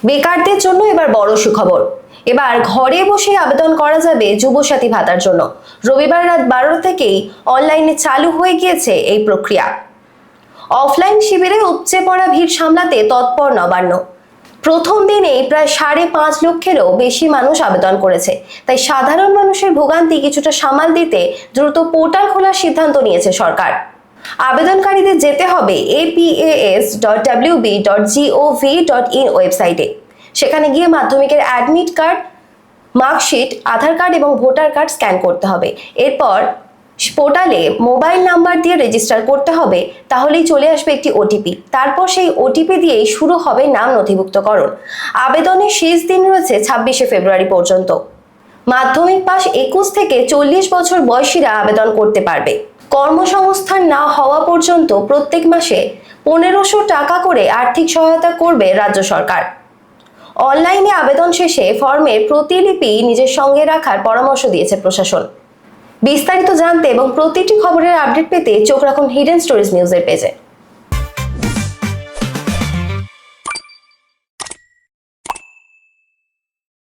বেকারদের জন্য এবার বড় সুখবর। এবার ঘরে বসে আবেদন করা যাবে যুবসাথী ভাতার জন্য। রবিবার রাত 12টা থেকেই অনলাইনে চালু হয়ে গিয়েছে এই প্রক্রিয়া। অফলাইন শিবিরে উপচে পড়া ভিড় সামলাতে তৎপর নবান্ন। প্রথম দিনেই প্রায় 5.5 লক্ষেরও বেশি মানুষ আবেদন করেছে। তাই সাধারণ মানুষের ভোগান্তি কিছুটা সামাল দিতে দ্রুত পোর্টাল খোলার সিদ্ধান্ত নিয়েছে সরকার। আবেদনকারীদের যেতে হবে apas.wb.gov.in ওয়েবসাইটে। সেখানে গিয়ে মাধ্যমিকের অ্যাডমিট কার্ড, মার্কশিট, আধার কার্ড এবং ভোটার কার্ড স্ক্যান করতে হবে। এরপর পোর্টালে মোবাইল নাম্বার দিয়ে রেজিস্টার করতে হবে। তাহলেই চলে আসবে একটি ওটিপি। তারপর সেই ওটিপি দিয়েই শুরু হবে নাম নথিভুক্তকরণ। আবেদনের শেষ দিন রয়েছে 26শে ফেব্রুয়ারি পর্যন্ত। মাধ্যমিক পাস 21 থেকে 40 বছর বয়সীরা আবেদন করতে পারবে। কর্মসংস্থান না হওয়া পর্যন্ত প্রত্যেক মাসে 1500 টাকা করে আর্থিক সহায়তা করবে রাজ্য সরকার। অনলাইনে আবেদন শেষে ফর্মের প্রতিলিপি নিজের সঙ্গে রাখার পরামর্শ দিয়েছে প্রশাসন। বিস্তারিত জানতে এবং প্রতিটি খবরের আপডেট পেতে চোখ রাখুন হিডেন স্টোরিজ নিউজের পেজে।